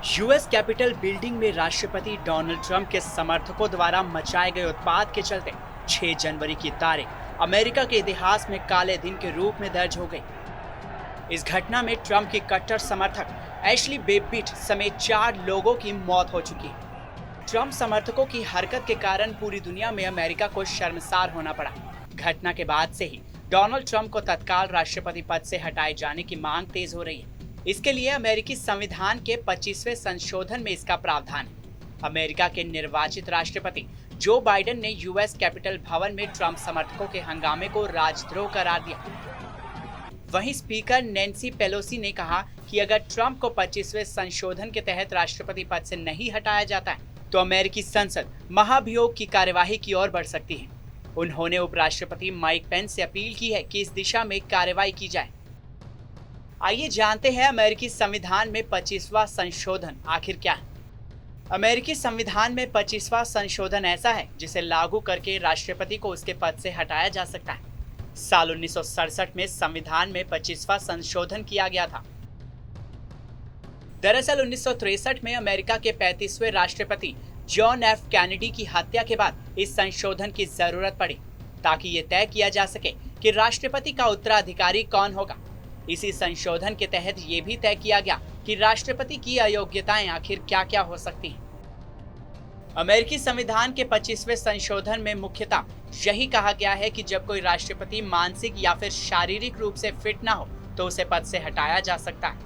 US Capitol building में राष्ट्रपति Donald Trump के समर्थकों द्वारा मचाए गए उत्पात के चलते 6 जनवरी की तारीख अमेरिका के इतिहास में काले दिन के रूप में दर्ज हो गई। इस घटना में ट्रंप की कट्टर समर्थक एशली बेबिट समेत 4 लोगों की मौत हो चुकी है। ट्रंप समर्थकों की हरकत के कारण पूरी दुनिया में अमेरिका को शर्मसार होना पड़ा। घटना के बाद से ही डोनाल्ड ट्रंप को तत्काल राष्ट्रपति पद से हटाए जाने की मांग तेज हो रही है। इसके लिए अमेरिकी संविधान के 25वें संशोधन में इसका प्रावधान है। अमेरिका के निर्वाचित राष्ट्रपति जो बाइडेन ने यूएस कैपिटल भवन में ट्रंप समर्थकों के हंगामे को राजद्रोह करार दिया। वहीं स्पीकर नैन्सी पेलोसी ने कहा कि अगर ट्रंप को 25वें संशोधन के तहत राष्ट्रपति पद से नहीं हटाया जाता है तो अमेरिकी संसद महाभियोग की कार्यवाही की ओर बढ़ सकती है। उन्होंने उपराष्ट्रपति माइक पेंस से अपील की है कि इस दिशा में कार्रवाई की जाए। आइए जानते हैं अमेरिकी संविधान में 25वां संशोधन आखिर क्या है। अमेरिकी संविधान में 25वां संशोधन ऐसा है जिसे लागू करके राष्ट्रपति को उसके पद से हटाया जा सकता है। साल 1967 में संविधान में 25वां संशोधन किया गया था। दरअसल 1963 में अमेरिका के 35वें राष्ट्रपति जॉन एफ कैनेडी की हत्या के बाद इस संशोधन की जरूरत पड़ी ताकि ये तय किया जा सके कि राष्ट्रपति का उत्तराधिकारी कौन होगा। इसी संशोधन के तहत ये भी तय किया गया कि राष्ट्रपति की अयोग्यताएं आखिर क्या-क्या हो सकती हैं। अमेरिकी संविधान के 25वें संशोधन में मुख्यतः यही कहा गया है कि जब कोई राष्ट्रपति मानसिक या फिर शारीरिक रूप से फिट ना हो तो उसे पद से हटाया जा सकता है।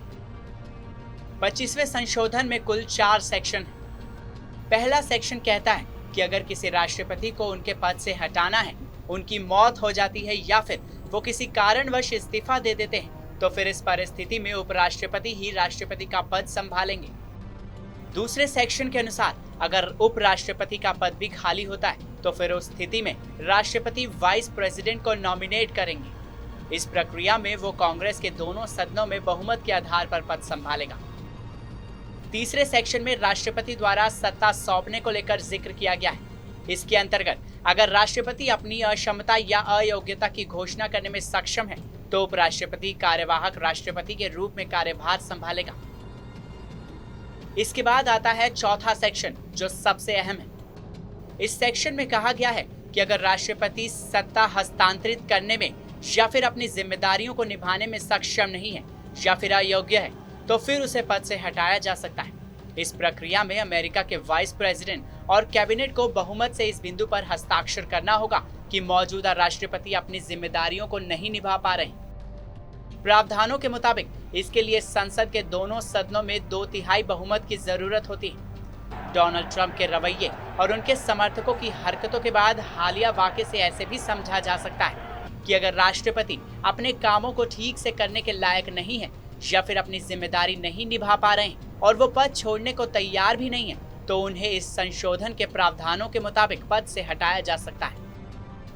25वें संशोधन में कुल 4 सेक्शन हैं। पहला सेक्शन कहता है कि अगर किसी राष्ट्रपति को उनके पद से हटाना है, उनकी मौत हो जाती है या फिर वो किसी कारणवश इस्तीफा दे देते हैं तो फिर इस परिस्थिति में उपराष्ट्रपति ही राष्ट्रपति का पद संभालेंगे। दूसरे सेक्शन के अनुसार अगर उपराष्ट्रपति का पद भी खाली होता है तो फिर उस स्थिति में राष्ट्रपति वाइस प्रेसिडेंट को नॉमिनेट करेंगे। इस प्रक्रिया में वो कांग्रेस के दोनों सदनों में बहुमत के आधार पर पद संभालेगा। तीसरे सेक्शन में राष्ट्रपति द्वारा सत्ता सौंपने को लेकर जिक्र किया गया है। इसके अंतर्गत अगर राष्ट्रपति अपनी अक्षमता या अयोग्यता की घोषणा करने में सक्षम है तो उपराष्ट्रपति कार्यवाहक राष्ट्रपति के रूप में कार्यभार संभालेगा। इसके बाद आता है चौथा सेक्शन जो सबसे अहम है। इस सेक्शन में कहा गया है कि अगर राष्ट्रपति सत्ता हस्तांतरित करने में या फिर अपनी जिम्मेदारियों को निभाने में सक्षम नहीं है या फिर अयोग्य है तो फिर उसे पद से हटाया जा सकता है। इस प्रक्रिया में अमेरिका के वाइस प्रेसिडेंट और कैबिनेट को बहुमत से इस बिंदु पर हस्ताक्षर करना होगा कि मौजूदा राष्ट्रपति अपनी जिम्मेदारियों को नहीं निभा पा रहे। प्रावधानों के मुताबिक इसके लिए संसद के दोनों सदनों में 2/3 बहुमत की जरूरत होती है। डोनाल्ड ट्रंप के रवैये और उनके समर्थकों की हरकतों के बाद हालिया वाकये से ऐसे भी समझा जा सकता है कि अगर राष्ट्रपति अपने कामों को ठीक से करने के लायक नहीं है या फिर अपनी जिम्मेदारी नहीं निभा पा रहे हैं और वो पद छोड़ने को तैयार भी नहीं है तो उन्हें इस संशोधन के प्रावधानों के मुताबिक पद से हटाया जा सकता है।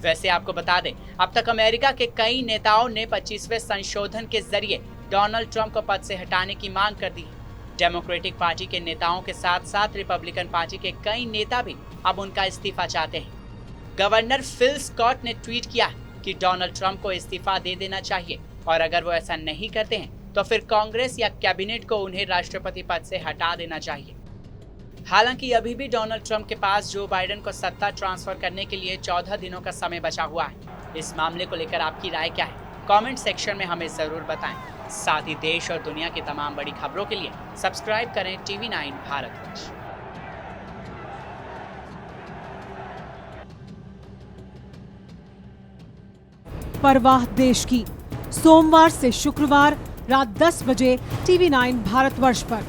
वैसे आपको बता दें, अब तक अमेरिका के कई नेताओं ने 25वें संशोधन के जरिए डोनाल्ड ट्रंप को पद से हटाने की मांग कर दी है। डेमोक्रेटिक पार्टी के नेताओं के साथ साथ रिपब्लिकन पार्टी के कई नेता भी अब उनका इस्तीफा चाहते हैं। गवर्नर फिल स्कॉट ने ट्वीट किया कि डोनाल्ड ट्रंप को इस्तीफा दे देना चाहिए और अगर वो ऐसा नहीं करते हैं तो फिर कांग्रेस या कैबिनेट को उन्हें राष्ट्रपति पद से हटा देना चाहिए। हालांकि अभी भी डोनाल्ड ट्रंप के पास जो बाइडेन को सत्ता ट्रांसफर करने के लिए 14 दिनों का समय बचा हुआ है। इस मामले को लेकर आपकी राय क्या है? कमेंट सेक्शन में हमें जरूर बताएं। साथ ही देश और दुनिया की तमाम बड़ी खबरों के लिए सब्सक्राइब करें TV9 भारतवर्ष। परवाह देश की, सोमवार से शुक्रवार रात 10 बजे TV9 भारतवर्ष पर।